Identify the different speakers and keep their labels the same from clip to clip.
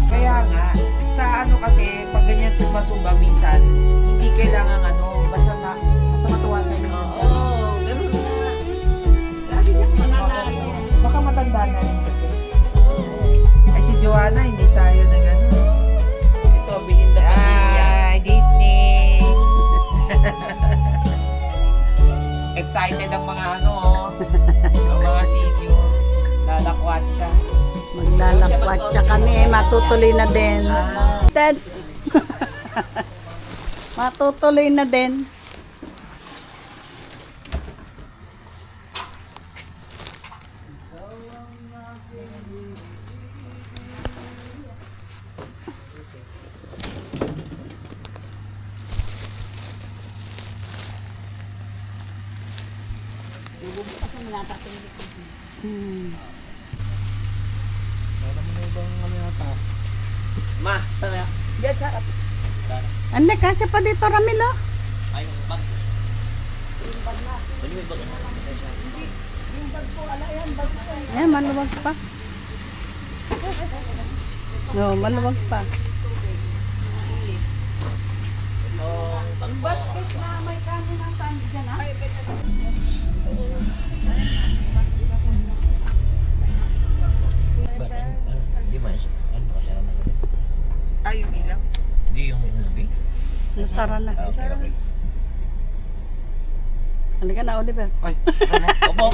Speaker 1: Kaya nga, sa ano kasi, pag ganyan sumba-sumba minsan, hindi kailangan basta matuwa sa inyo.
Speaker 2: Oo, ganun na. Lagi siyang mananalo.
Speaker 1: Baka matanda na rin kasi. Ay si Joanna, hindi tayo na gano'n.
Speaker 2: Ito, Belinda Padilla.
Speaker 1: Ay, Disney! Excited ang mga ang mga senior. Lalakwat siya.
Speaker 3: Maglalakwat siya kami. Matutuloy na din. Dad. Matutuloy na din.
Speaker 2: Ma, sana. Diyan, sarap.
Speaker 3: Ande, kasya pa dito, Ramilo.
Speaker 2: Ay, yung bag.
Speaker 1: Yung bag na.
Speaker 2: Pwede mo yung bag na.
Speaker 1: Yung bag ko, ala yan, bag ko.
Speaker 3: Ayan, maluwag pa. No, maluwag pa.
Speaker 1: Ang basket na may kanin ang saan dyan, ha?
Speaker 2: Hindi ba? Ano ba siya naman?
Speaker 1: Ay, yung ilaw.
Speaker 2: Hindi yung movie.
Speaker 3: Nasara na.
Speaker 2: Okay.
Speaker 3: Halika na, Oliver.
Speaker 1: Ay,
Speaker 2: Opo.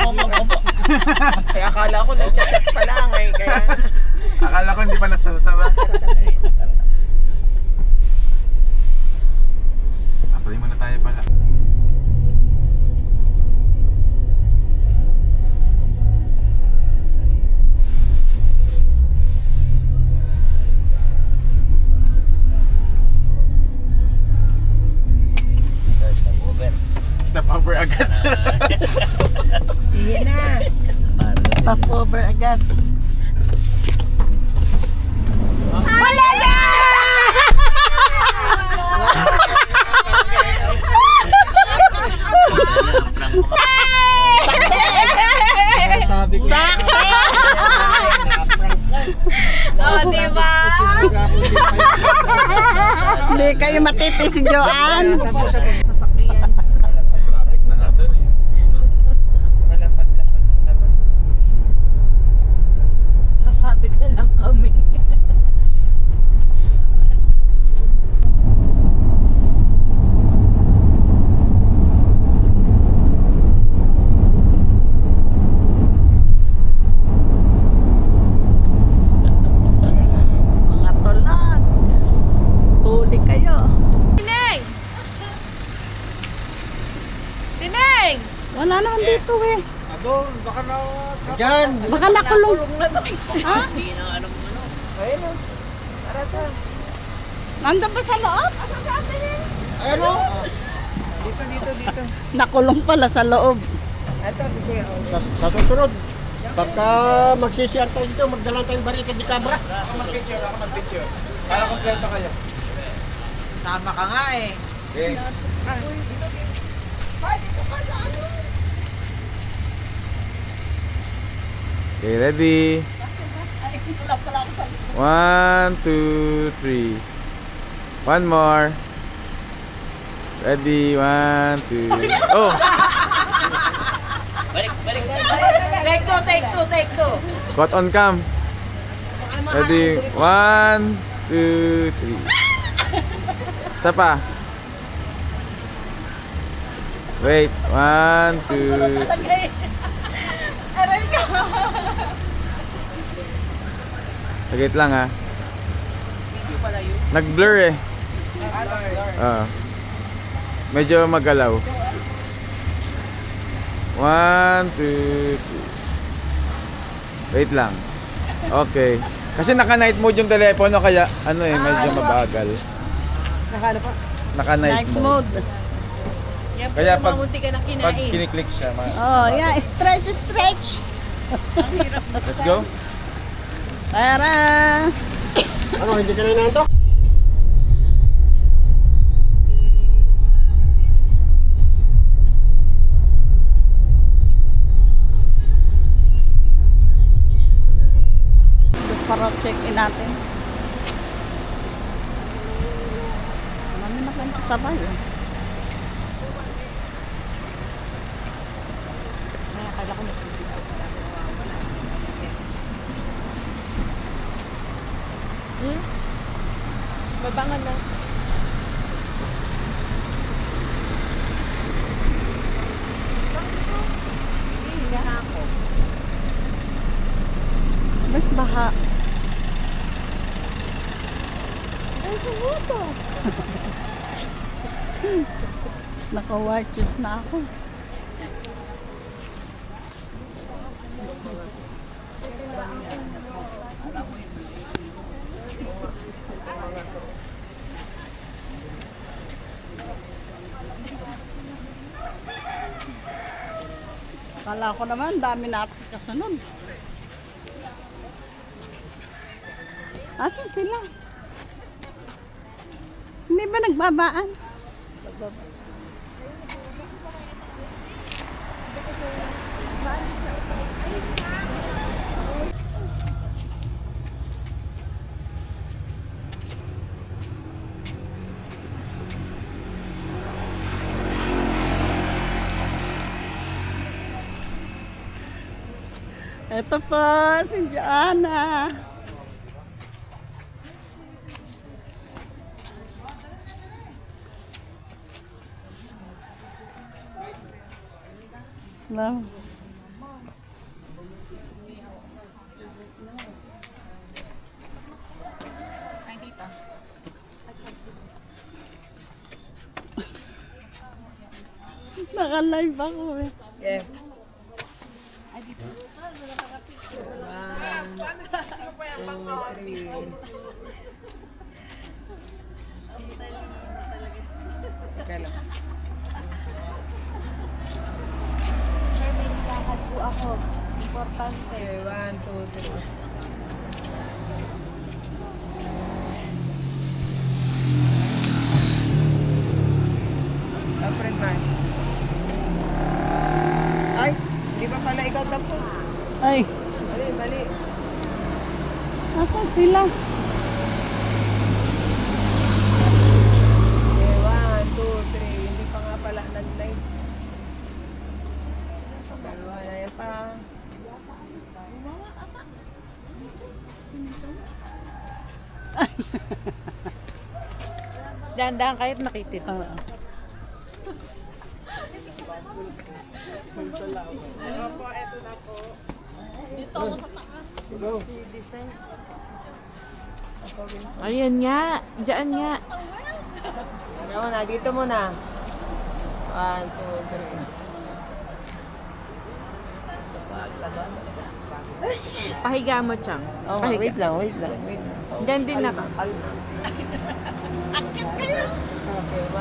Speaker 1: ay akala ko nagchat-chat pa lang eh, kaya...
Speaker 4: Akala ko hindi pa nasasara. Apply muna tayo pala. Step over agad.
Speaker 1: Ihi na.
Speaker 3: Stop over agad. Wala na!
Speaker 4: Sabi ko.
Speaker 2: Oh, diba?
Speaker 3: Hindi kayo matiti si Joanne.
Speaker 2: Sasakyan.
Speaker 4: Traffic na natin eh.
Speaker 1: Malapad-lapad naman.
Speaker 2: Sasabi ka lang kami.
Speaker 3: Mga tulag. Huli kayo.
Speaker 2: Tineng! Tineng!
Speaker 3: Wala naman dito eh.
Speaker 4: Adon, baka na... Diyan!
Speaker 3: Baka nakulong. Ha?
Speaker 2: Hindi na alam mo ano.
Speaker 1: Ayun o. Tara, tara.
Speaker 3: Nandun pa sa loob?
Speaker 4: Ayun o!
Speaker 1: Dito.
Speaker 3: Nakulong pala sa loob.
Speaker 1: Ito, si Kuya.
Speaker 5: Sa susunod, pagka magsisiyar tayo dito, magdala tayong barika di cabra.
Speaker 4: Ako mag-picture. Para kompleto kayo.
Speaker 1: Sama ka nga eh.
Speaker 4: Okay. Okay, ready? 1, 2, 3. One more. Ready, 1, 2. Oh!
Speaker 2: Balik.
Speaker 1: Take two.
Speaker 4: Caught on cam. Ready, 1, 2, 3. Isa pa. Wait, 1, 2, 3. Sagit lang ha. Nag-blur eh. Medyo magalaw. 1, 2, 3. Wait lang. Okay. Kasi naka-night mode yung telepono kaya medyo mabagal.
Speaker 1: Nakano pa?
Speaker 4: Naka-night
Speaker 3: Night
Speaker 4: mode.
Speaker 3: mode.
Speaker 2: Yan po
Speaker 4: Kaya
Speaker 2: yung
Speaker 4: pag-
Speaker 2: mamunti ka na kinain.
Speaker 4: Pag kiniklik siya,
Speaker 3: Oh, yeah. Stretch.
Speaker 4: let's go.
Speaker 3: Tara.
Speaker 5: Ano, hindi ka na inaantok?
Speaker 3: para check-in natin. Marami na kayong kasabay. Eh.
Speaker 2: Ay, akala ko nakikita. Mabangan na.
Speaker 3: Nagbaha.
Speaker 2: Ay, sumuto.
Speaker 3: Naka-white shoes na ako. Kala ko naman, dami natin kasunod. Asan sila? Hindi ba nagbabaan? Ito po, si Joanna. Hello.
Speaker 2: Ay, dito.
Speaker 3: Naka-live ako eh.
Speaker 1: Yeah. Okay lang.
Speaker 2: Sir, may nilakad po ako. Importante.
Speaker 1: Okay, 1, 2, 3. Friend man. Ay, di ba pala ikaw tapos?
Speaker 3: Ay,
Speaker 1: Mali, mali.
Speaker 3: asan sila?
Speaker 1: Okay, 1, 2, 3. Hindi pa nga pala nag-live. Dalawa na yan pa.
Speaker 2: Dahan-dahan kahit makitid.
Speaker 3: Oo.
Speaker 2: Ayan nga. Diyan nga.
Speaker 1: Ano na, dito muna. 1, 2, 3.
Speaker 2: Pahiga mo, Chang.
Speaker 1: Oh,
Speaker 2: Pahiga.
Speaker 1: wait lang, wait lang, wait lang.
Speaker 2: Diyan din na ka.
Speaker 1: Okay, 1, 2, 3.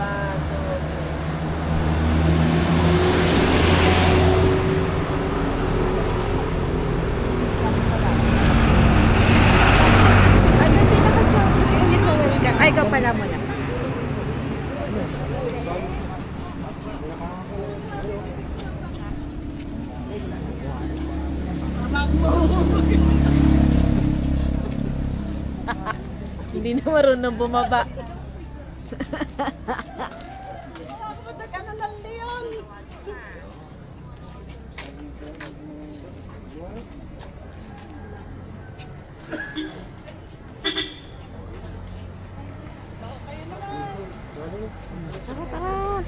Speaker 2: Ano din na ka, Chang? Hindi sa welcome. Ay, ikaw pala muna. Hindi na marunong bumaba. Tara, tara.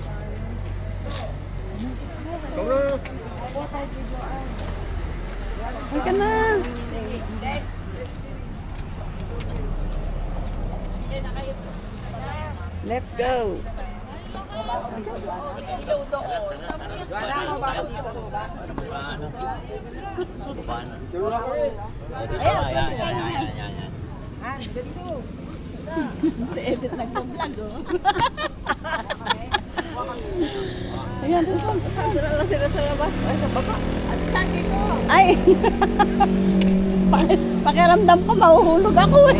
Speaker 3: Ay ka na.
Speaker 1: Let's go. Han, dito.
Speaker 3: Si Edith nagpa-vlog oh. Ayan, doon.
Speaker 1: Dala sila sa labas. Ay, sa baba. At sa dito.
Speaker 3: Ay! Pakiramdam ko, mahuhulog ako eh.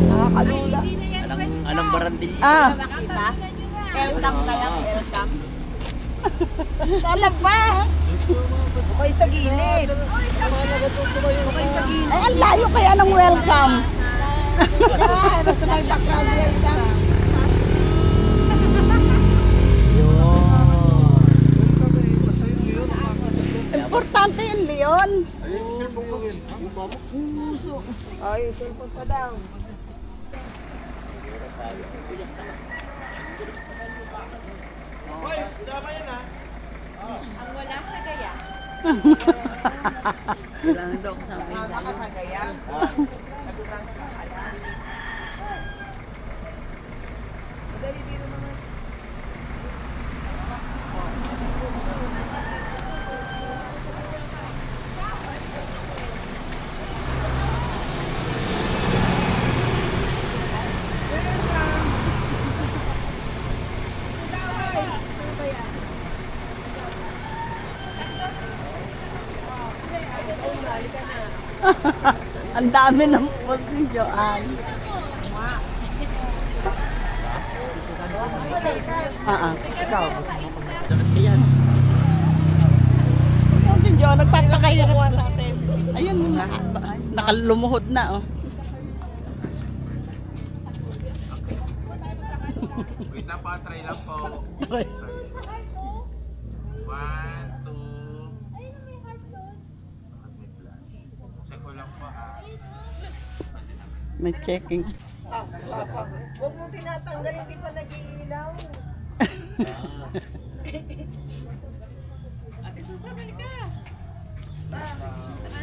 Speaker 1: Nakakalula.
Speaker 5: Anong barandil?
Speaker 3: Ah,
Speaker 1: Welcome na lang, welcome.
Speaker 3: salag pa.
Speaker 1: Okay sa gilid. Okay sa gilid.
Speaker 3: Ay, ang layo kaya ng welcome.
Speaker 1: Basta may background welcome.
Speaker 3: Importante yung Leon.
Speaker 1: Ay, cellphone pa daw.
Speaker 2: Ang wala sa gaya.
Speaker 1: Sama ka sa gaya. Nagurang ka ala. Madali dito naman.
Speaker 3: Ang dami ng post ni Joanne.
Speaker 1: Ikaw.
Speaker 3: Oh, si Joanne, nagpapakaya ko sa atin. Ayun, nakalumuhod na, oh.
Speaker 4: Wait lang po, try lang po. 1, 2. Check ko lang po
Speaker 3: May checking.
Speaker 1: Huwag mo tinatanggal, hindi pa nag-iilaw. Ate Susan, halika.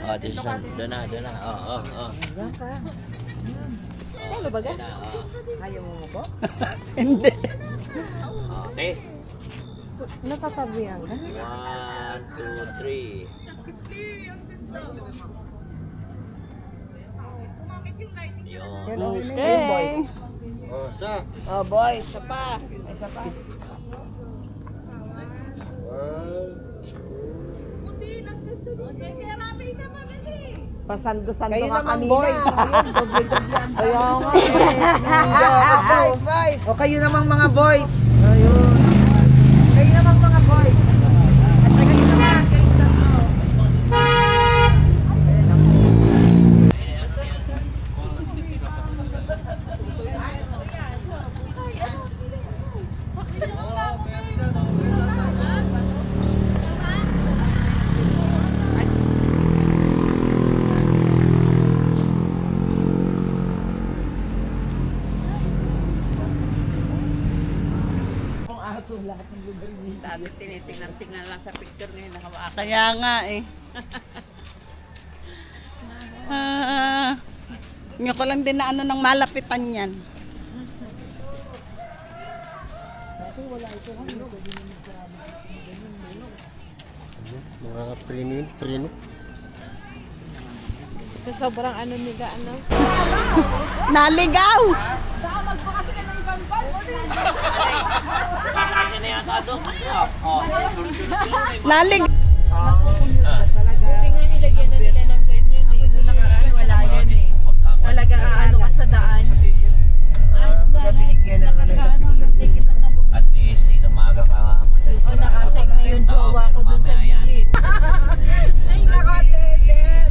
Speaker 6: Oh, this is doon na. Oh.
Speaker 1: Ano ba ga? Kaya mo mo po?
Speaker 3: Hindi.
Speaker 6: Okay.
Speaker 1: Natatabihan ka?
Speaker 6: 1, 2, 3. Yun.
Speaker 3: Okay.
Speaker 5: Oh, sa.
Speaker 1: Oh, boys, isa pa. Isa pa.
Speaker 3: Pasando-sando
Speaker 1: Kayo
Speaker 3: ka
Speaker 1: naman,
Speaker 3: kanina.
Speaker 1: boys. Kaya nga. Boys, boys. O kayo namang mga boys. Ayun. Kayo namang mga boys. At kayo naman, kayo naman.
Speaker 3: Dami tinitingnan lang sa picture ngayon. Kaya nga eh. Ngayon ko lang din na ano ng malapitan yan.
Speaker 5: Mga preno.
Speaker 2: Sa sobrang ano nila, ano?
Speaker 3: Naligaw! Nalig...
Speaker 2: Buti nga nilagyan na nila ng ganyan eh. Noong nakaraan, wala yan eh. Talagang ano ka sa daan.
Speaker 1: Binigyan ng ano sa picture.
Speaker 6: At least, dito maaga ka.
Speaker 2: O nakasave na yung jowa ko dun sa gilid. Ay, nakatetet!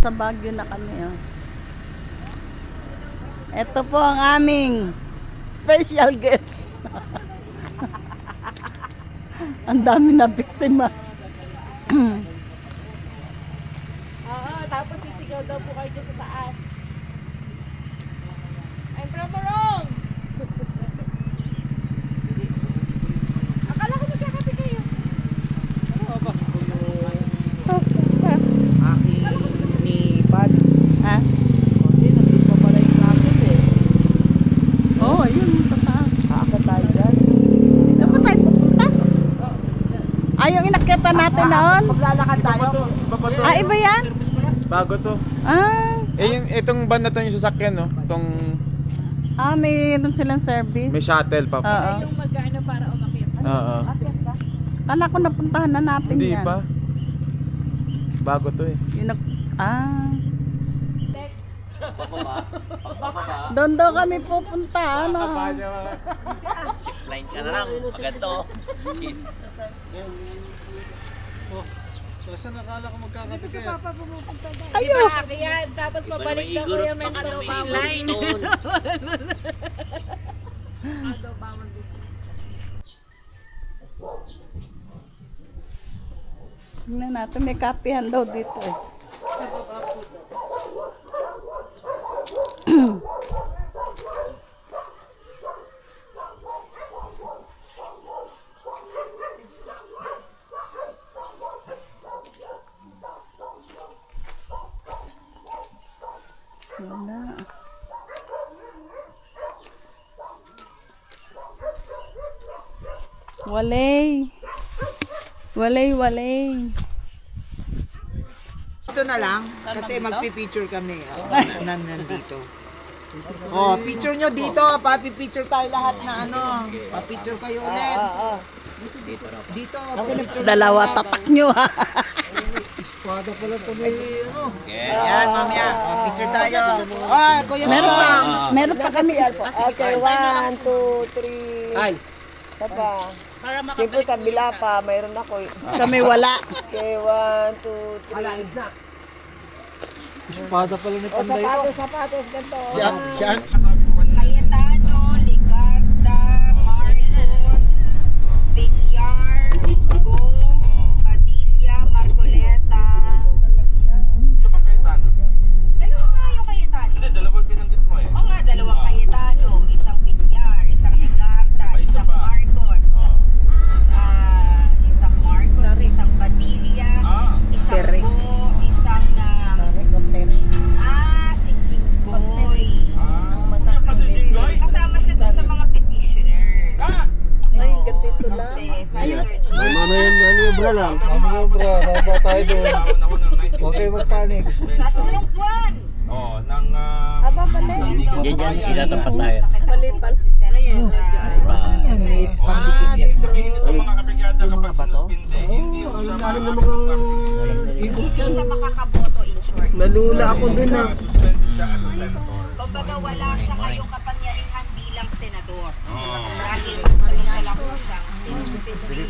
Speaker 3: Sa Baguio na kami, oh. Ito po ang aming Special guest. Ang dami na biktima.
Speaker 2: Oo, tapos sisigaw daw po kayo dyan sa taas. I'm from Morong! Akala ko magkakape kayo.
Speaker 1: Aking ni Bad.
Speaker 3: Ha?
Speaker 1: Kasi nandun pa pala yung klase eh.
Speaker 3: Oo, ayun, sa taas.
Speaker 1: Aakit tayo dyan.
Speaker 3: Saan ba tayo pupunta? Ay, yung inakyatan natin noon?
Speaker 1: Maglalakad tayo.
Speaker 3: Ah, iba yan?
Speaker 4: Bago to.
Speaker 3: Ah,
Speaker 4: Itong van na to yung sasakyan, no? Itong
Speaker 3: mayroon silang service.
Speaker 4: may shuttle pa.
Speaker 3: Oo.
Speaker 2: Yung mag-ano para umakyat.
Speaker 4: Oo.
Speaker 3: Kala ko napuntahan na natin
Speaker 4: Hindi
Speaker 3: yan.
Speaker 4: pa. Bago to eh.
Speaker 3: Yung
Speaker 6: Pababa. Pababa.
Speaker 3: doon daw kami pupunta, ano?
Speaker 6: Zipline ka na lang. Maganda oh.
Speaker 5: Basta nakala ko magkakape kayo.
Speaker 3: Ayo!
Speaker 2: Aakyat, tapos pabalik daw Kuya Mento line.
Speaker 3: Tingnan natin, may kapihan daw dito eh. Wala. Walay. Walay.
Speaker 1: Ito na lang, kasi magpipicture kami. Nandito. Oh, picture nyo dito. Papi-picture tayo lahat na ano. Pa-picture kayo ulit. Dito, pa-picture.
Speaker 3: Dalawa tatak nyo ha.
Speaker 1: Espada pala ito may ano. Ayan, mamaya. Oh, picture tayo. Oh, Kuya
Speaker 3: Meron pa kami.
Speaker 7: Okay, 1, 2, 3. Ay. Isa pa. Siyempre kabila pa, mayroon ako.
Speaker 3: Kami wala.
Speaker 7: Okay, 1, 2, 3.
Speaker 5: Espada pala ni
Speaker 7: O, sapatos, ganito.
Speaker 5: Siya.
Speaker 8: Cayetano, Ligarda, Marcos, Villar, Gong, Padilla, Marcoleta. Dalawa nga yung Cayetano. Hindi, dalawa binanggit mo eh. Oo nga, dalawang Cayetano. Isang Villar, isang Ligarda, isang Marcos. Isang Marcos, isang Padilla, isang Go, isang si Jinggoy. Kasama siya dun sa mga petitioner.
Speaker 3: Ay, ganito lang.
Speaker 8: Ayun.
Speaker 5: Mamaya yung bra lang. Mamaya yung bra. Baba tayo doon. Huwag kayo magpanik.
Speaker 8: Sa tulong buwan.
Speaker 6: Oo, ng...
Speaker 3: Aba, mali.
Speaker 6: Yan, itatapat tayo.
Speaker 3: Mali pala.
Speaker 1: Yan, may
Speaker 5: Yung mga bato? Oo, ang dami ng mga ikot
Speaker 8: Hindi
Speaker 5: yan.
Speaker 8: siya makakaboto in short.
Speaker 1: Nalula ako dun ah.
Speaker 8: Kumbaga wala siya ngayong kapangyarihan bilang senador. Dahil magsalita lang po siyang sinusipin.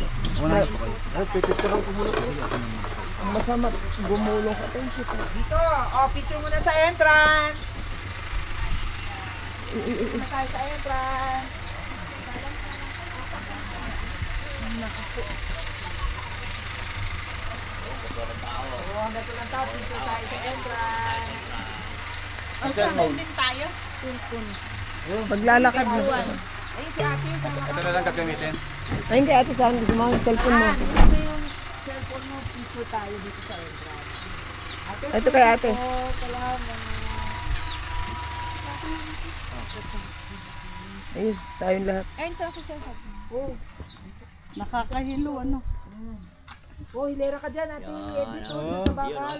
Speaker 5: Ay, pipicturean ko muna.
Speaker 1: Masama, gumulong ka tayo. Dito, oh, picture muna sa entrance. Picture na tayo sa entrance. Oh, hanggang ito lang tayo, picture tayo sa entrance.
Speaker 7: Maglalakad mo.
Speaker 1: Ayun si ate, sa mga
Speaker 4: Ito na lang gagamitin.
Speaker 7: Ayun kay ate saan gusto mo ang cellphone mo.
Speaker 1: cellphone mo, picture tayo dito sa entrance. Ate,
Speaker 7: Ito kay ate.
Speaker 1: oh, salamat.
Speaker 7: Ayun, tayong lahat.
Speaker 3: Nakakahilo, ano?
Speaker 1: Oh, hilera ka dyan, ate. Dito, dyan sa bakal.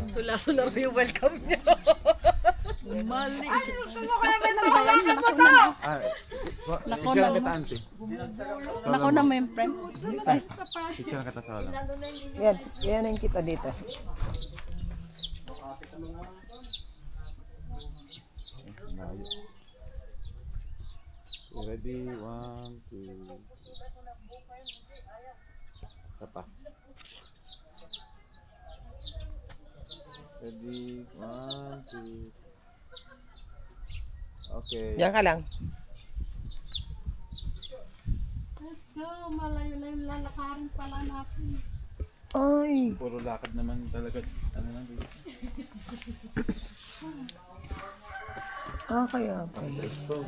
Speaker 2: Sula-sula rin yung welcome niyo.
Speaker 3: Mali.
Speaker 4: Picture kita, auntie.
Speaker 3: Nako na may friend.
Speaker 4: Picture kita sa wala.
Speaker 7: Yan ang kita dito.
Speaker 4: Ready? 1, 2. Isa pa. Ready? 1, 2. Okay.
Speaker 7: Diyan ka lang.
Speaker 3: Let's go, malayo-layo lalakarin pala natin.
Speaker 7: Ay.
Speaker 4: Puro lakad naman talaga. Ano lang dito?
Speaker 7: Kaya pa.
Speaker 4: Let's go.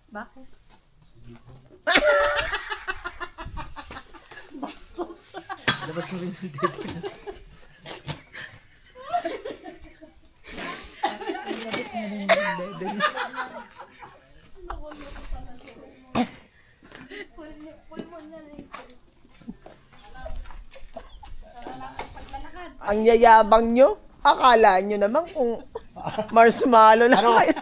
Speaker 3: Bakit?
Speaker 7: Ang yayabang nyo. Akala nyo naman kung marshmallow na kayo.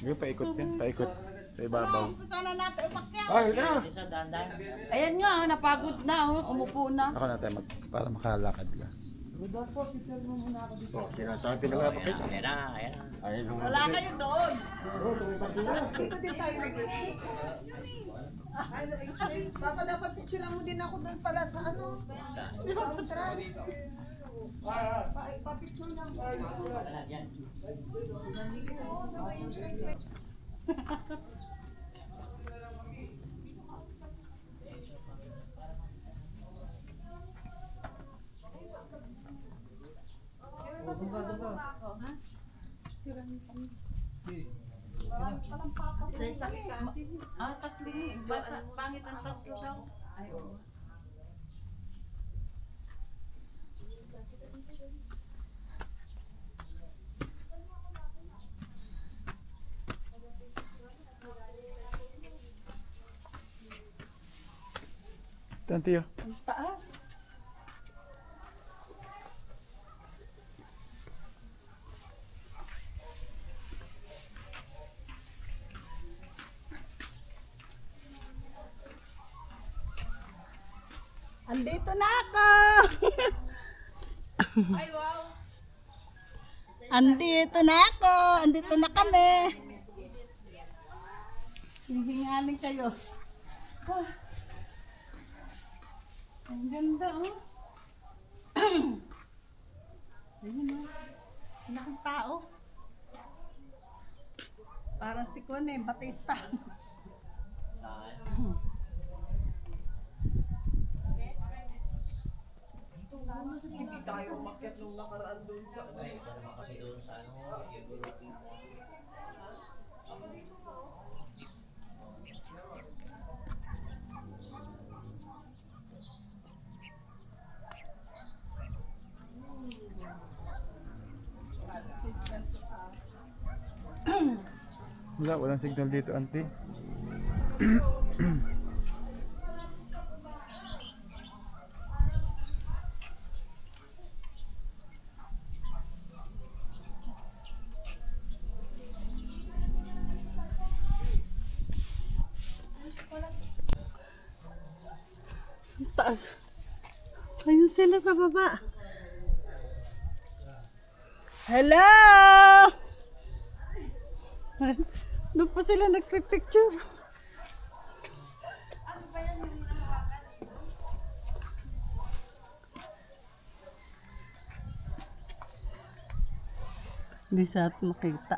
Speaker 4: Sige, paikot yan. Paikot. Sa ibabaw.
Speaker 3: Sana natin umakyat.
Speaker 6: Isa dahan-dahan.
Speaker 3: Ayan nga, napagod na, umupo na.
Speaker 4: Ako na tayo para makalakad ka.
Speaker 5: Sinasabi na nga pa kita.
Speaker 6: Ayan na, ayan na.
Speaker 5: Ayun ang
Speaker 3: Wala kayo doon.
Speaker 7: Dito din tayo nag-exit. Papa, dapat picture mo din ako doon pala sa ano. Pa-picture lang.
Speaker 3: Isa-isa. Tatlo eh. Pangit ang tatlo daw. Ay, oo.
Speaker 4: Tantiyo.
Speaker 3: Taas. Andito na ako!
Speaker 2: Ay, wow.
Speaker 3: Andito na ako! Andito na kami! Hihingalin kayo. Ah. Ang ganda, oh. Ayun, oh. Nakang tao. Parang si Kone, Batista.
Speaker 7: Hindi tayo umakyat nung nakaraan doon sa ano.
Speaker 6: Kasi doon sa ano,
Speaker 4: Wala, walang signal dito, auntie.
Speaker 3: Taas. Ayun sila sa baba. Hello! Doon pa sila nagpipicture. Hindi sa at makita.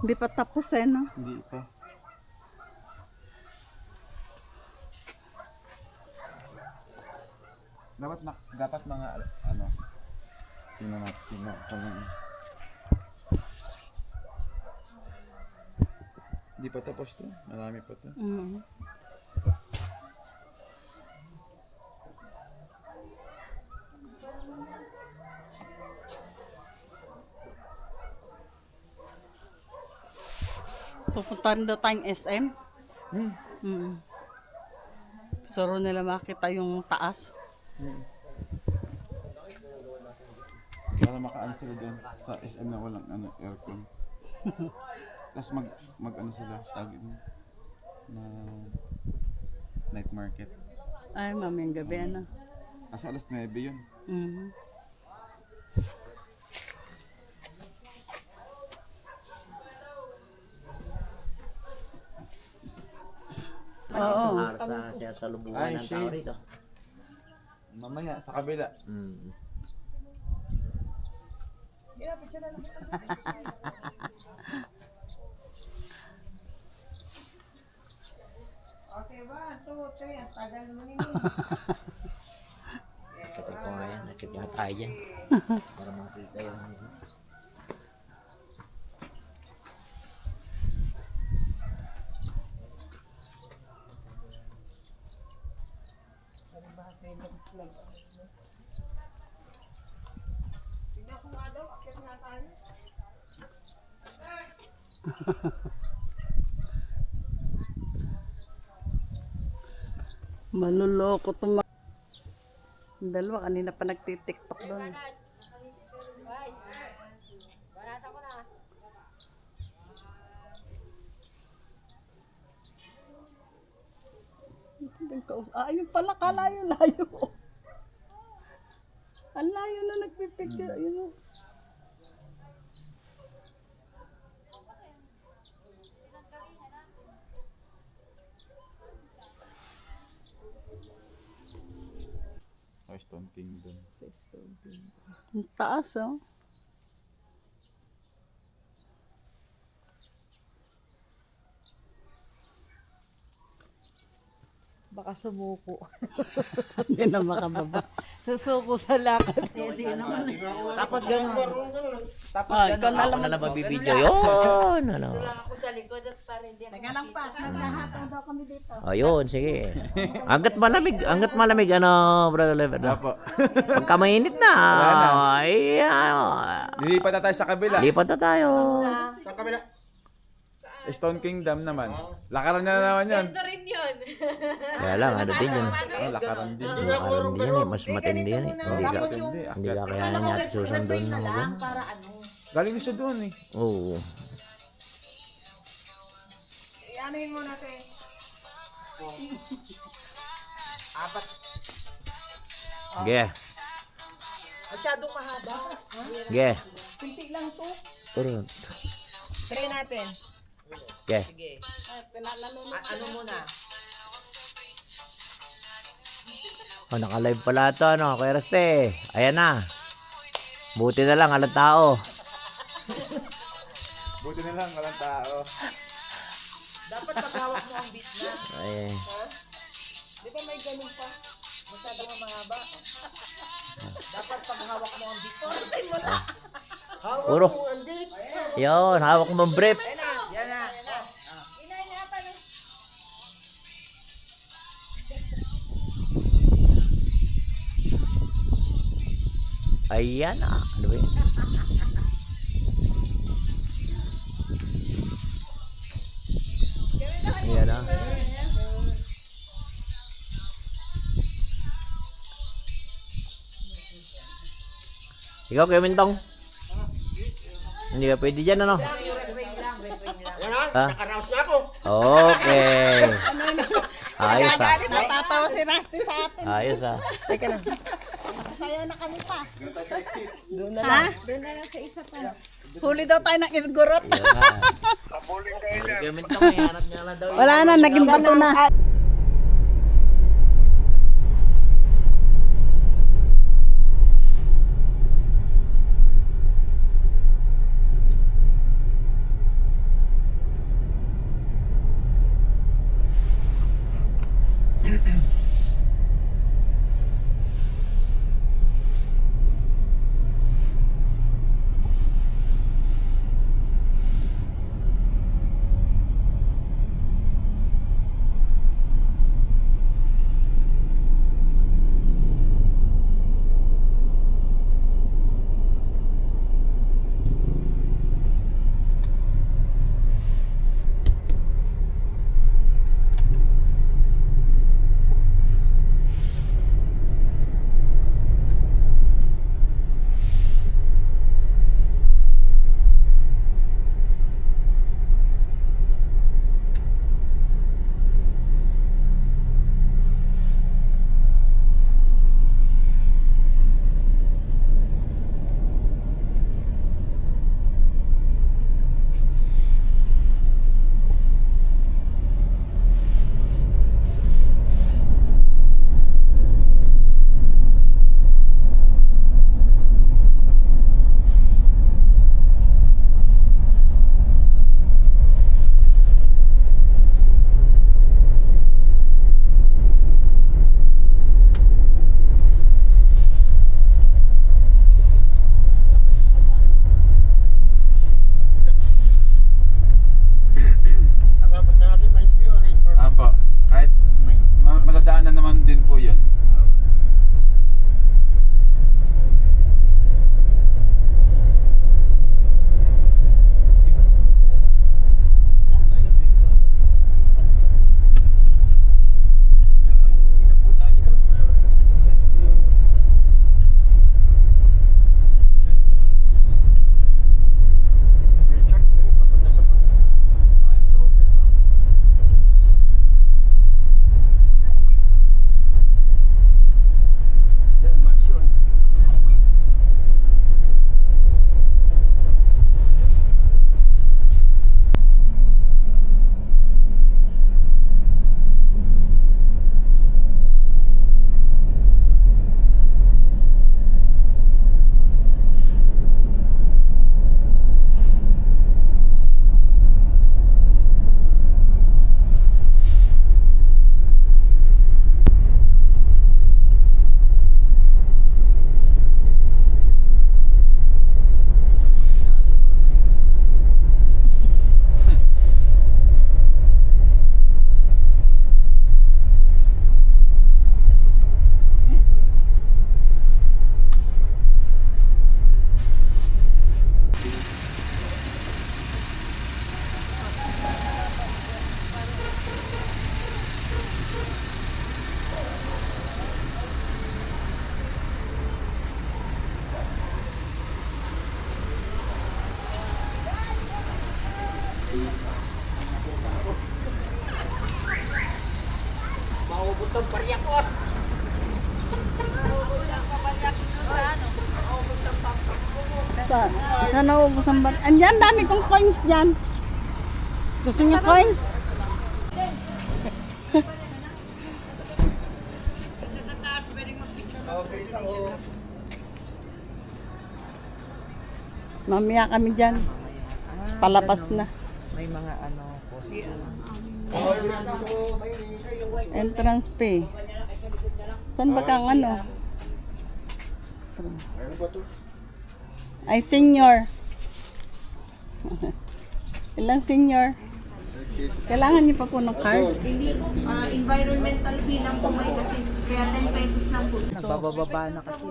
Speaker 3: Hindi pa tapos eh, no?
Speaker 4: Hindi pa. Dapat mga ano. Tingnan natin. Hindi pa tapos to. Marami pa to.
Speaker 3: Mm. Pupunta rin daw tayong SM. Mm. Suro nila makita yung taas.
Speaker 4: Para makaan sila doon sa SM na walang ano, aircon. Tapos mag ano sila, tawag yun, na night market.
Speaker 3: Ay, mamayang gabi, ano?
Speaker 4: Kasi alas 9 yun.
Speaker 3: Mhm. Oo.
Speaker 6: Para siya sa lubungan ng tao rito.
Speaker 4: Mamaya, sa kabila.
Speaker 6: Mm.
Speaker 7: Okay, 1, 2, 3. Ang tagal mo nini.
Speaker 6: Nakita ko nga yan. Nakita nga tayo dyan. Para makita yung...
Speaker 7: Tingnan ko nga daw, akit nga tayo.
Speaker 3: Maluloko itong mga... Yung dalawa, kanina pa nagtitiktok doon. Ayun pala, kalayo-layo. Ang layo na nagpipicture. Ayun o.
Speaker 4: Oh, Stone Kingdom.
Speaker 3: Ang taas oh.
Speaker 2: Baka sumuko.
Speaker 3: Hindi na makababa.
Speaker 2: Susuko sa lakad.
Speaker 1: Tapos ganun. Tapos
Speaker 3: Ah, ikaw
Speaker 1: ganun.
Speaker 3: na
Speaker 6: Ako
Speaker 3: lang
Speaker 6: na lang magbibideo yun. Ano?
Speaker 7: Teka lang pa, naghahataw daw kami dito.
Speaker 6: Ayun, sige. Hanggat malamig, ano, Brother Lever.
Speaker 4: Apo.
Speaker 6: Pagka mainit na, ay,
Speaker 4: Lilipat na tayo sa kabila.
Speaker 6: lipat na tayo.
Speaker 1: Sa kabila.
Speaker 4: Stone Kingdom naman. Lakaran na naman yan.
Speaker 2: Ito rin yun.
Speaker 6: Kaya lang, ano din yun.
Speaker 4: Oh, lakaran din.
Speaker 6: Lakaran din yan eh. Mas matindi yan eh. Hindi ka,
Speaker 7: Tapos yung
Speaker 6: hindi ka kaya natin Susan doon na magano.
Speaker 7: para ano.
Speaker 4: Galing na siya doon eh.
Speaker 6: Oo.
Speaker 7: Ianuhin mo natin.
Speaker 1: Apat.
Speaker 6: Ge.
Speaker 7: Masyadong mahaba.
Speaker 6: Ge.
Speaker 7: Pinti lang to.
Speaker 6: Turun.
Speaker 7: Try natin.
Speaker 6: Ge.
Speaker 1: Sige. Ano muna?
Speaker 6: Oh, naka-live pala ito, ano, Kuya Raste. Ayan na. Buti na lang, alang tao.
Speaker 4: Buti na lang, walang tao.
Speaker 1: Dapat paghawak mo ang beat na.
Speaker 6: Ay,
Speaker 7: Di ba may ganun pa?
Speaker 1: Masyadong mahaba. Dapat paghawak mo ang beat na.
Speaker 6: puro. Yun, hawak mo ang brief.
Speaker 1: Yan na. Yan na.
Speaker 6: Ayan na. Ano ba yun? Ayan na. Ikaw, Kuya Mintong. Hindi ka pwede dyan, ano?
Speaker 1: Yan ha.
Speaker 6: Ha?
Speaker 1: Nakaraos na ako.
Speaker 6: Okay. Ayos ah.
Speaker 3: Natatawa si Rusty sa atin.
Speaker 6: Ayos ah.
Speaker 3: Masaya na kami pa.
Speaker 7: Doon na lang.
Speaker 2: Doon na lang sa isa pa.
Speaker 3: Huli daw tayo ng irgurot.
Speaker 6: Ayun na. Kuya Mintong, may hanap niya lang daw.
Speaker 3: Wala na, naging bato na. Saan naubos ang bat? Andyan, dami kong coins dyan. Gusto niyo coins? Mamaya kami dyan. Palapas na.
Speaker 1: May mga ano po.
Speaker 3: Entrance fee. Saan ba kang ano? Ay, senior. Ilang senior? Kailangan niyo pa po ng card?
Speaker 8: Hindi po, environmental fee lang po may kasi kaya 10 pesos lang po.
Speaker 1: Nagbababa na kasi.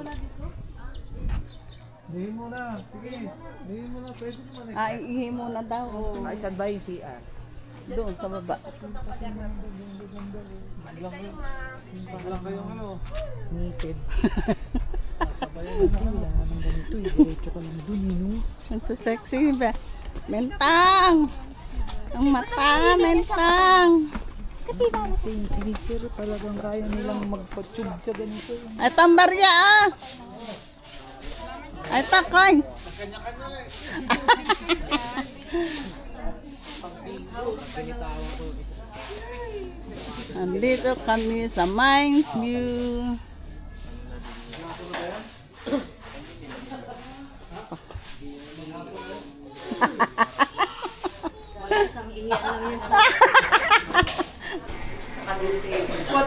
Speaker 1: Hindi mo na. Sige. Hindi mo na. Pwede naman eh.
Speaker 3: Ah, ihi muna daw.
Speaker 1: Ay, saan ba yung CR?
Speaker 3: Doon sa baba.
Speaker 1: Lang kayong ano? Needed. Sabayan na wala nang ganito. Diretso ka lang dun, no?
Speaker 3: Ang so sexy ba? Mentang! Ang mata, mentang!
Speaker 1: Pero talagang kaya nilang magpa-tube sa ganito.
Speaker 3: Ay, tambarya ah! Ay, ta, coins! Andito kami sa Mines View.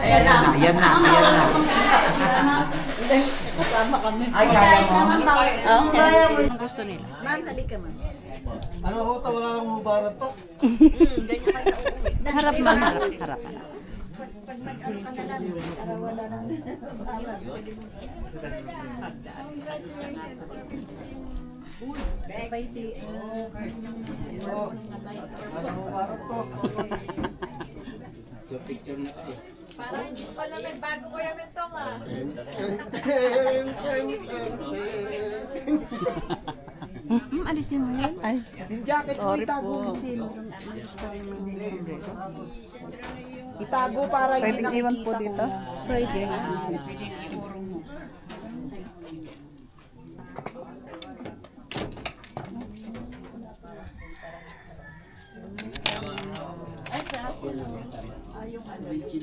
Speaker 1: Ayan na, ayan na, ayan na.
Speaker 3: Kasama kami.
Speaker 1: Ay, kaya mo?
Speaker 3: Okay.
Speaker 2: Ang gusto nila.
Speaker 1: Ano ko, wala lang hubaran to.
Speaker 3: Harap ba? Harap, harap.
Speaker 1: Ano hubaran to?
Speaker 2: Parang pala nagbago ko yung mentong ah. Alisin mo yan?
Speaker 3: Ay,
Speaker 1: Yung jacket mo itago. Itago para hindi
Speaker 3: pwedeng iwan po
Speaker 1: nakikita
Speaker 3: dito?
Speaker 1: ko.
Speaker 3: Pwede.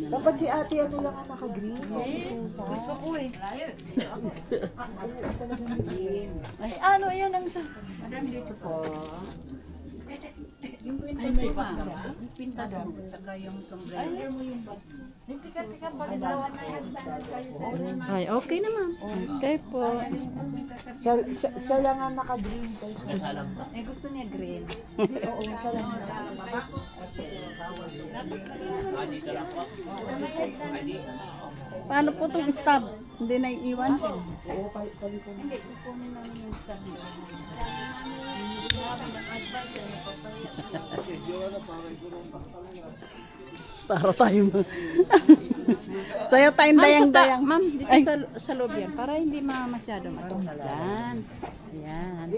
Speaker 1: Dapat si ate ano lang ang naka-green. Gusto ko eh.
Speaker 3: Ay, ano yun ang sa... Ay, may pa. Pinta doon. Saka yung sombrero. Ay, okay naman. Okay po.
Speaker 1: Siya lang ang naka-green.
Speaker 2: Eh gusto niya green.
Speaker 1: Oo, siya lang.
Speaker 3: Paano po itong stop? Hindi na iiwan? Para tayo Sayo tayong dayang-dayang.
Speaker 2: Ma'am, dito
Speaker 3: Ay.
Speaker 2: sa loob yan. Para hindi masyado matunggan. Ayan.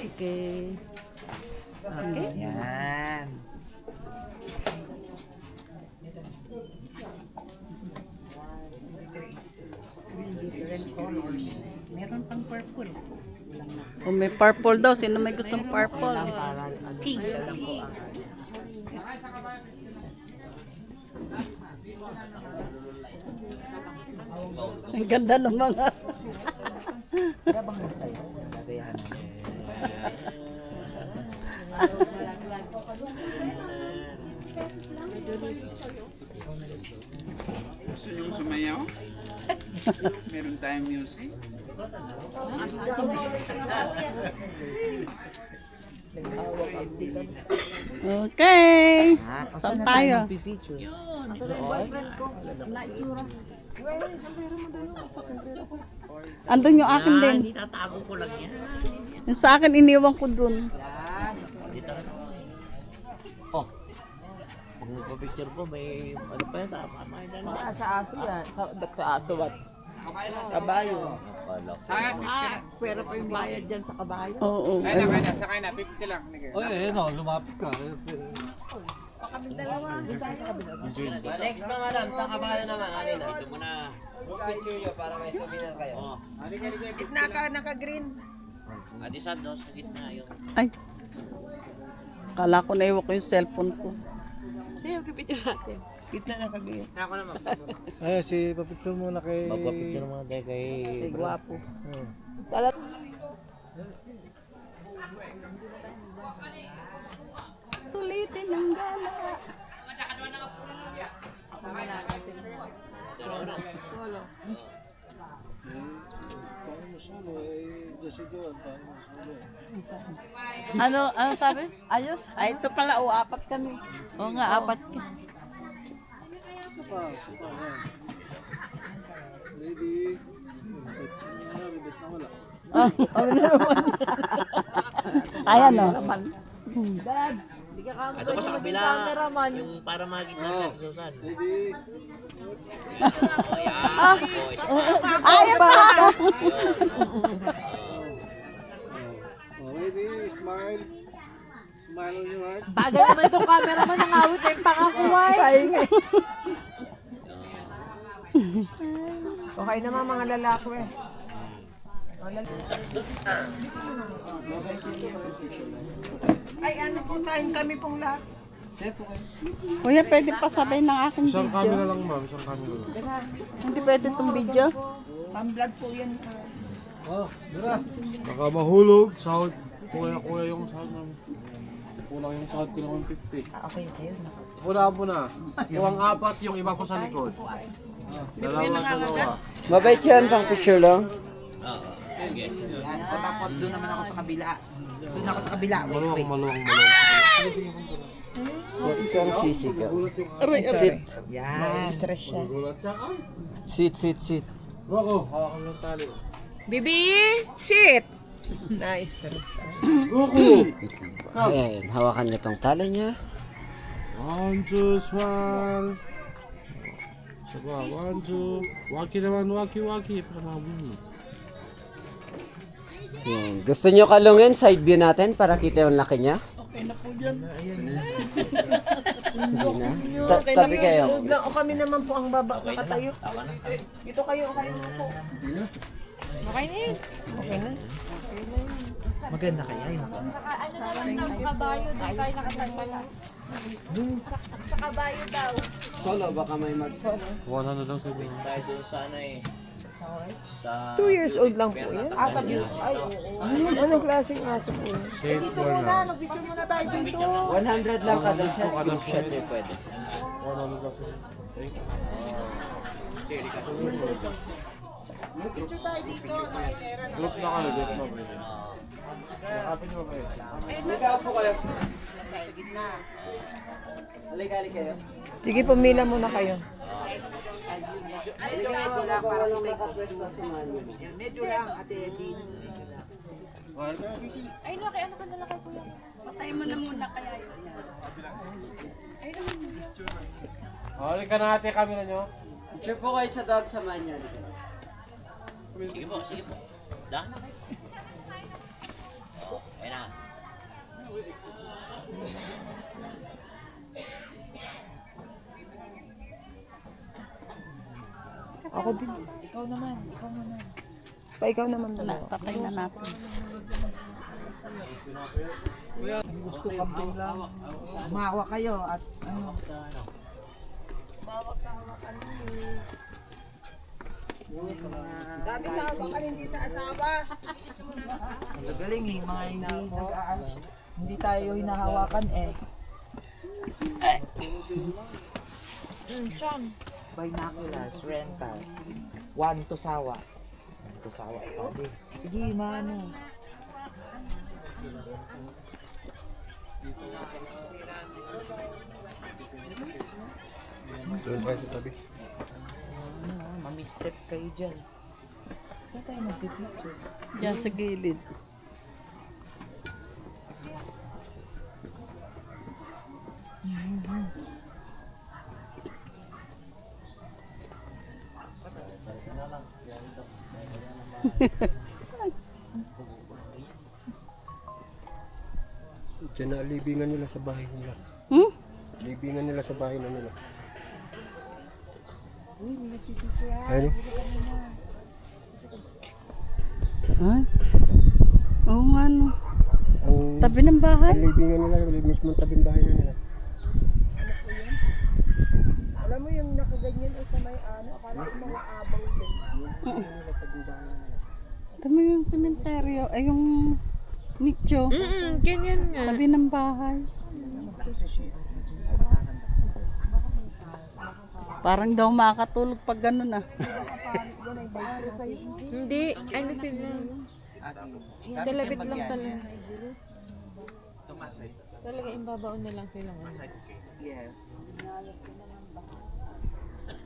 Speaker 2: Okay. Okay.
Speaker 1: Yan.
Speaker 2: Meron pang purple.
Speaker 3: Kung may purple daw, sino may gustong purple?
Speaker 2: Pink.
Speaker 3: Ang ganda ng mga...
Speaker 5: Gusto niyo sumayaw? Meron tayong music.
Speaker 3: Okay. Saan tayo?
Speaker 1: Picture.
Speaker 3: Andun yung akin din.
Speaker 6: Tatago ko lang yan.
Speaker 3: Yung sa akin, iniwan ko dun.
Speaker 6: Oh. Pag nagpa-picture ko, may ano pa yan, tama yan.
Speaker 1: Sa aso yan. Sa aso what? Kabayo.
Speaker 3: Pero pa yung bayad dyan sa kabayo. Oo.
Speaker 5: Kaya na, sakay na. 50 lang.
Speaker 1: Oy, ayun o, lumapit ka.
Speaker 2: kami dalawa.
Speaker 9: Next na madam, sa kabayo naman. Alin, dito mo na. Picture nyo para may souvenir kayo.
Speaker 1: Gitna ka, naka-green.
Speaker 9: Ate Sando, sa gitna yung...
Speaker 3: Ay. Kala ko naiwan ko yung cellphone ko.
Speaker 2: Sige, pipicture natin.
Speaker 1: Gitna, naka-green.
Speaker 9: Ako naman.
Speaker 5: Ay, si papicture muna kay...
Speaker 9: Magpapicture muna tayo kay...
Speaker 3: Ay, gwapo. Sulitin ang gala. Ano sabi? Ayos? Ay, ito pala, apat kami. Oo nga, apat ka. Ah, ano naman? Ayan o.
Speaker 9: Ito pa sa kabila. Yung para magiging nasa Susan.
Speaker 3: Ayan pa!
Speaker 5: Ready, smile. Smile on your heart.
Speaker 2: Bagal naman itong cameraman ng awit eh. Pakakuway.
Speaker 1: Okay naman mga lalaki eh. Ay, ano po time kami pong lahat.
Speaker 3: Kuya, pwede pa sabay ng aking
Speaker 5: Isang
Speaker 3: video.
Speaker 5: camera lang ma'am, isang camera lang.
Speaker 3: Hindi pwede itong video.
Speaker 1: Pang-vlog po yan.
Speaker 5: Baka mahulog, sound. Kuya yung sound namin. Kulang yung sound ko ng 150.
Speaker 1: Okay, sa'yo.
Speaker 5: Wala po na. Kuwang apat, yung iba po sa likod. Dalawa.
Speaker 7: Mabait yan, pang picture lang.
Speaker 9: Oo. Sige.
Speaker 1: Yan. O, tapos doon naman ako sa kabila. Doon ako sa kabila. Wait.
Speaker 5: Maluwang.
Speaker 7: Ikang sisi ka.
Speaker 1: Sit. Yan. Stress siya.
Speaker 5: Gulat siya.
Speaker 7: Sit.
Speaker 5: Roko, hawakan ng tali.
Speaker 2: Bibi, sit!
Speaker 1: Na-stress.
Speaker 5: Roko!
Speaker 7: Ayan, hawakan niyo tong tali niya.
Speaker 5: 1, 2, smile. Saba, 1, 2. Waki naman, waki. Para mabuli.
Speaker 7: Ayan. Gusto niyo kalungin side view natin para kita yung laki niya? Okay na po dyan. Hindi na. Tabi kayo.
Speaker 1: O kami naman po ang baba nakatayo. Dito kayo po.
Speaker 2: Okay na yun.
Speaker 1: Maganda kaya yun.
Speaker 2: Ano naman daw sa kabayo, doon tayo nakatagpala. Sa kabayo daw.
Speaker 7: Solo, baka may mag-solo.
Speaker 5: 100 lang sabihin.
Speaker 9: Tayo doon sana eh. Sa...
Speaker 1: 2 years old lang po yan. Asa view. Ay, anong klaseng aso po yan?
Speaker 5: Safe for now.
Speaker 1: Mag-picture muna tayo dito.
Speaker 7: 100 lang kada set. Group shot niyo pwede.
Speaker 5: 100 lang sabihin. Thank you.
Speaker 1: Picture tayo dito. Nakilera na.
Speaker 5: Group na kayo, group na pwede. Yakapin niyo ba kayo?
Speaker 1: Sa gitna.
Speaker 7: Halik kayo.
Speaker 1: Sige, pumila muna kayo.
Speaker 7: Medyo lang para makapwesto si Manny.
Speaker 1: Medyo lang, ate Edin.
Speaker 2: Ay, laki, ano ka na laki kuya?
Speaker 3: Patay mo na muna kaya yun.
Speaker 5: Halika na ate, camera niyo.
Speaker 7: Picture po kayo sa dog sa Manny.
Speaker 9: Sige po. Dahan na kayo. Oo, ayun na.
Speaker 1: Ako din. Ikaw naman. Pa ikaw naman.
Speaker 3: Patay na natin.
Speaker 1: Gusto kambing lang. Mawa kayo at ano. Sabi sa hawakan, hindi sa asawa. Ang galing eh, mga hindi tayo hinahawakan eh.
Speaker 2: Chong.
Speaker 1: Binoculars, rentals. 1 to sawa. 1 to sawa, sabi. Sige, mano. Mami-step kayo dyan. Saan tayo magpipicture?
Speaker 3: Diyan sa gilid.
Speaker 5: Diyan na libingan nila sa bahay nila.
Speaker 3: Hmm?
Speaker 5: Libingan nila sa bahay na nila. Ayun.
Speaker 3: Ay? Oo nga no.
Speaker 5: Ang
Speaker 3: Tabi ng bahay.
Speaker 5: libingan nila, mismo tabing bahay na nila.
Speaker 7: Alam mo yung nakaganyan o sa may ano, akala ko mga abang din.
Speaker 3: Tabi yung sementeryo. Ay yung nicho.
Speaker 2: Ganyan nga.
Speaker 3: Tabi ng bahay. Parang daw makakatulog pag gano'n ah.
Speaker 2: Hindi, ano sila. Dalabit lang talaga. Talaga yung babaon na lang sila.
Speaker 7: Yes.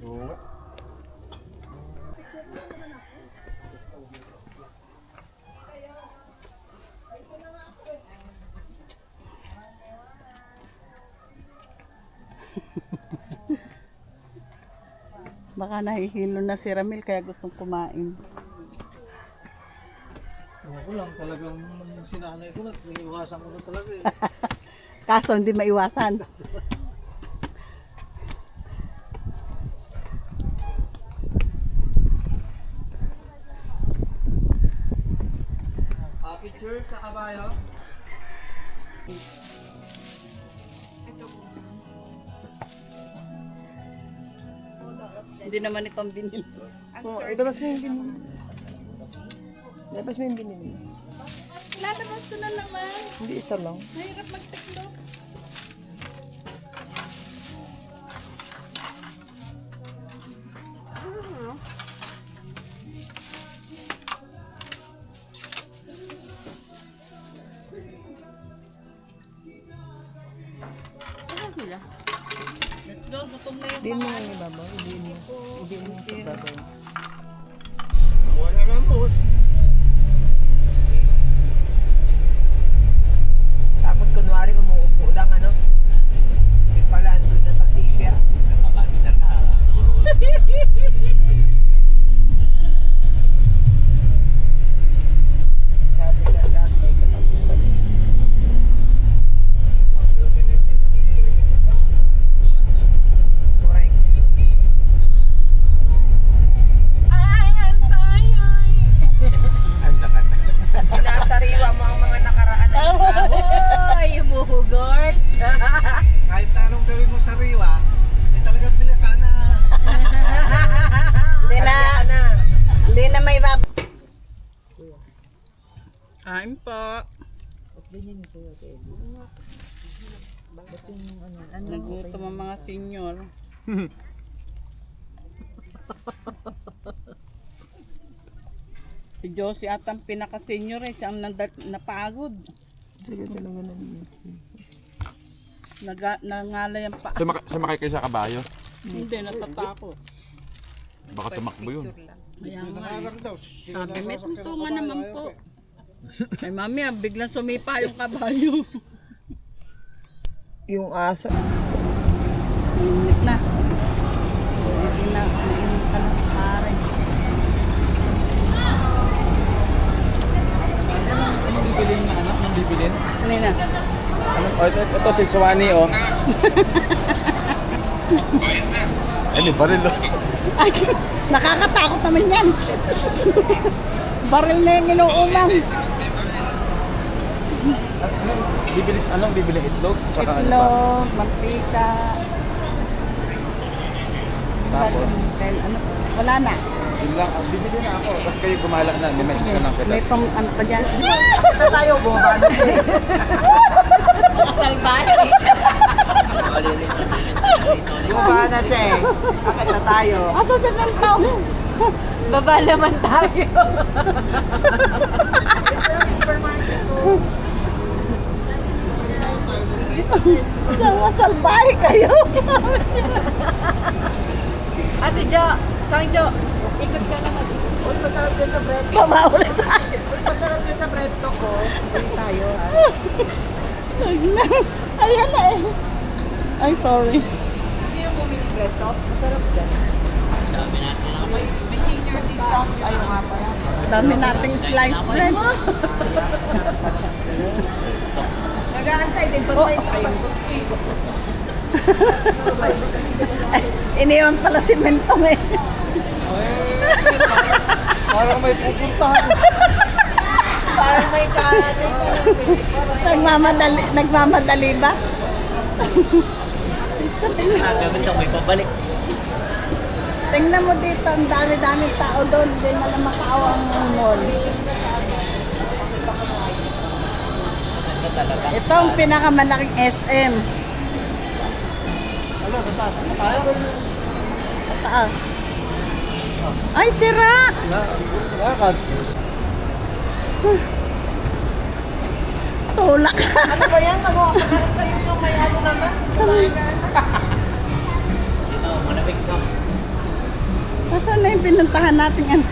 Speaker 5: Oo nga.
Speaker 3: Baka nahihilo na si Ramil kaya gustong kumain.
Speaker 1: Ako lang talagang sinanay ko na, iwasan ko na talaga eh.
Speaker 3: Kaso hindi maiwasan.
Speaker 9: Picture sa kabayo.
Speaker 3: Hindi naman itong binili.
Speaker 7: Ilabas mo yung binili. Ilabas mo yung binili.
Speaker 3: Lalabas ko na naman.
Speaker 7: Hindi isa lang.
Speaker 3: Mahirap magtiklo.
Speaker 7: Hindi mo yung ibabaw. Hindi mo yung ibabaw. Tapos kunwari umuupo lang ano. Yung pala andun na sa speaker. Sabi na lahat may katapusan. Correct. Sinasariwa mo ang mga nakaraan na
Speaker 2: Hoy, umuhugor.
Speaker 1: Kahit anong gawin mo sa riwa, eh talagang bila sana.
Speaker 7: Hindi na may bab.
Speaker 3: Kain po. Nagutom ang mga senior. Si Josie at ang pinaka-senior eh, siya ang napagod. Nangalay ang pa.
Speaker 4: Sumakay kayo sa kabayo.
Speaker 3: Hindi, natatakot.
Speaker 4: Baka tumakbo yun.
Speaker 3: Kaya nga eh. Sabi, may tuntungan naman po. Ay mami, biglang sumipa yung kabayo.
Speaker 7: Yung aso.
Speaker 3: Init na. Hindi na, mainit ka na sa pare.
Speaker 4: Anong bibilin na anak? Anong bibilin?
Speaker 3: Ano na?
Speaker 4: Ito si Swani oh. Ano, baril oh.
Speaker 3: Ay, nakakatakot naman yan. Baril na yung inuumang.
Speaker 4: Anong bibili? Itlog? Tsaka ano pa?
Speaker 3: Itlog, mantika.
Speaker 4: Tapos?
Speaker 3: Then, ano, wala na.
Speaker 4: Yun lang. Bibili na ako. Tapos kayo gumala na. May message ka lang kita.
Speaker 3: May pang ano pa dyan.
Speaker 7: Kita tayo, bumaba na siya eh.
Speaker 3: Makasalbahe.
Speaker 7: Bumaba na siya eh. Bakit na tayo?
Speaker 3: Asa sa kantaw?
Speaker 2: Baba naman tayo.
Speaker 3: Masalbahe kayo.
Speaker 2: Ate Jo, Chang Jo, ikot ka naman.
Speaker 7: Uy, masarap dyan sa bread.
Speaker 3: Pamauli tayo.
Speaker 7: Uy, masarap dyan sa bread ko ko. Uy, tayo ha.
Speaker 3: Ayan na eh. Ay, sorry.
Speaker 7: Kasi yung bumili bread to, masarap dyan. May senior discount. Ayaw nga pala.
Speaker 3: Dami nating slice bread.
Speaker 7: Nag-aantay din, pantay tayo.
Speaker 3: Iniwan pala si Mentong eh.
Speaker 1: Parang may pupuntahan. Parang may
Speaker 3: Nagmamadali ba?
Speaker 6: Gagawin daw, may pabalik.
Speaker 3: Tingnan mo dito, ang dami-daming tao doon. Hindi na lang makaawa ang mall. Ito ang pinakamalaking SM.
Speaker 1: Ano, sa taas? Ano tayo?
Speaker 3: Taas. Ay, sira!
Speaker 1: Bakit?
Speaker 3: Tulak.
Speaker 1: Ano ba yan? Nagkakaroon kayo yung may ano naman?
Speaker 6: Ito, manabig pa.
Speaker 3: Nasaan na yung pinuntahan natin ano?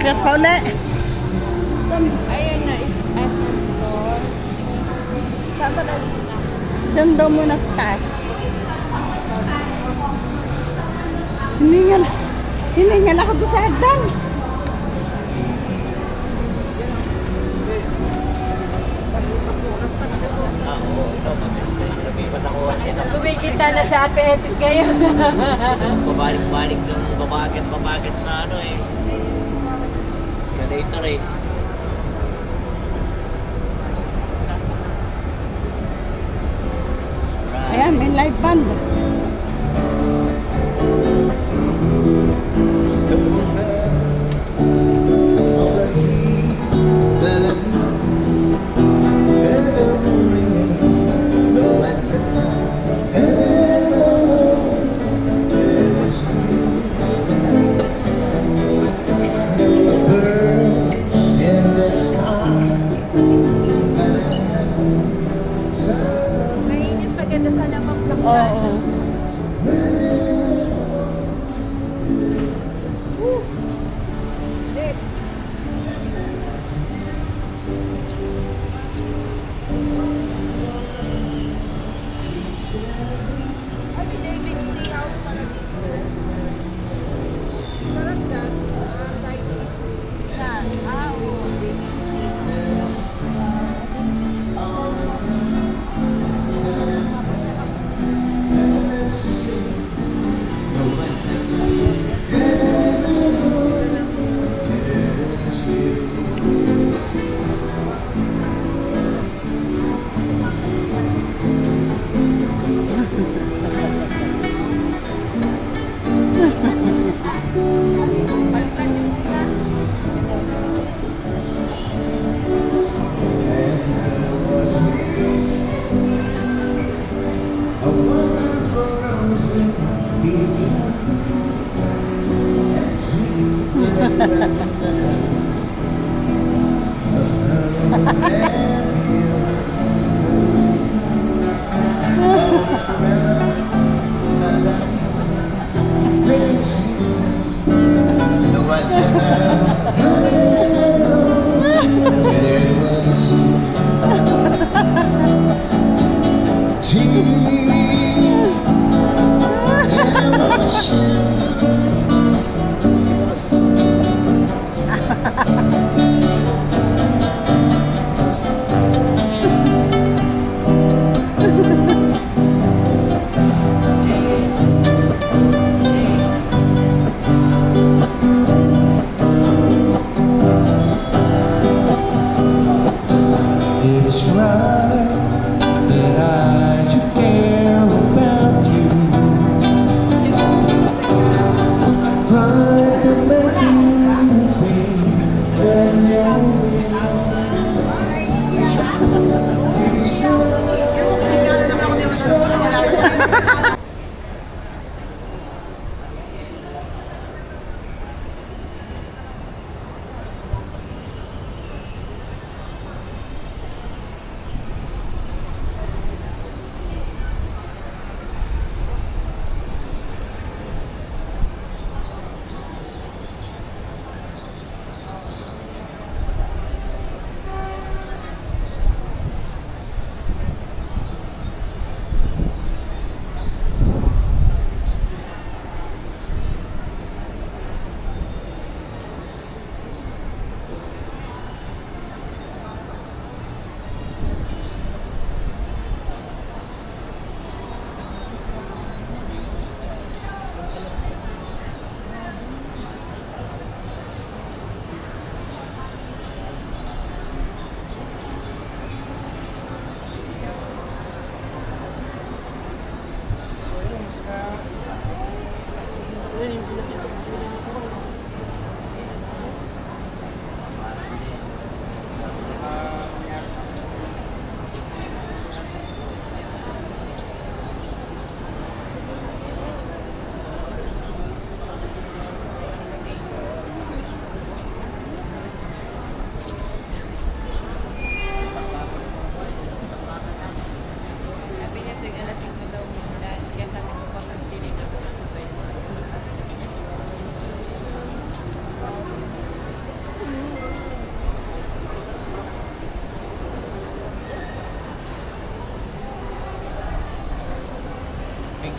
Speaker 3: Akyat pa uli.
Speaker 2: Ayan na, SM store. Saan ba natin na?
Speaker 3: Diyan daw muna sa taas. Hiningal ako doon sa hagdan.
Speaker 6: Oo, ito, mabis-bis. Lumipas ako kasi ito.
Speaker 2: Kumikita na sa Ate Etit kayo.
Speaker 6: Babalik-balik yung babakit sa ano eh. Escalator eh.
Speaker 3: Ayan, may live band.
Speaker 2: Mainit paganda sa lamang lang.
Speaker 3: Oo.
Speaker 1: David's Tea House pala dito. Sarap dyan. Chinese. Yan. Oo. David's Tea House.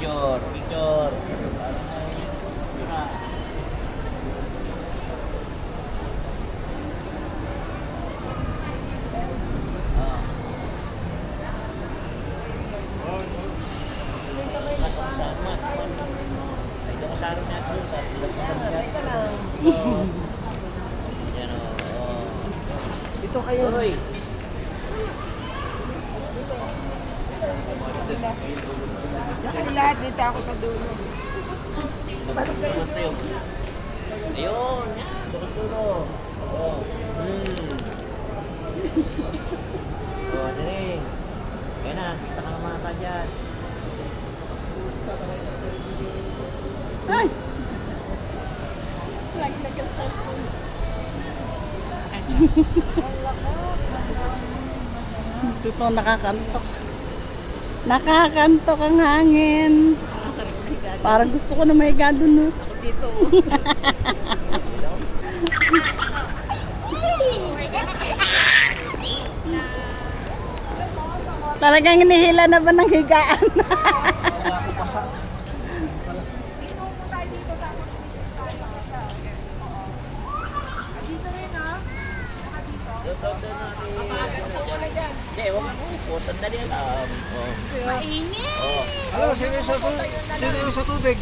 Speaker 6: Picture, picture.
Speaker 7: Dito kayo. Lahat dito ako sa dulo.
Speaker 6: Ayun, sukat dulo. Oh. Oh, sini. Kaya na, kita ka naman ka dyan.
Speaker 3: Ay! Lagi nag-cellphone. Ito nakakantok. Nakakantok ang hangin. Parang gusto ko na mahiga dun, no? Ako dito. Talagang hinihila na ba ng higaan?
Speaker 6: Hindi, huwag mo. Putan na rin.
Speaker 2: Mainit!
Speaker 1: Hello, sino yung sa tubig?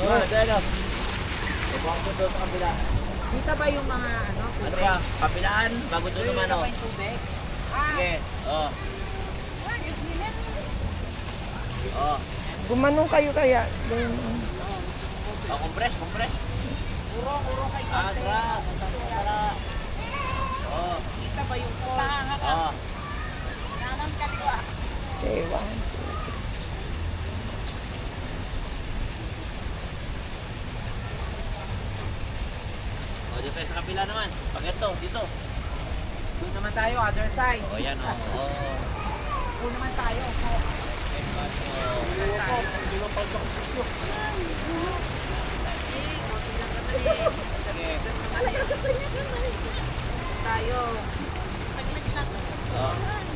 Speaker 6: Dalo. Ibang ko doon sa kabila.
Speaker 1: Kita ba yung mga ano?
Speaker 6: Ano ba? Kabilaan? Bago doon naman, oh. Sige.
Speaker 7: Gumanong kayo kaya.
Speaker 6: Compress. Uro kay konti. Tara.
Speaker 2: Kita ba yung call?
Speaker 3: Naman kaliwa.
Speaker 7: Okay, one.
Speaker 6: Dito tayo sa kabila naman. Pag ito, dito.
Speaker 1: Doon naman tayo, other side.
Speaker 6: Yan,
Speaker 1: Doon naman tayo. Tayo.
Speaker 6: Oh.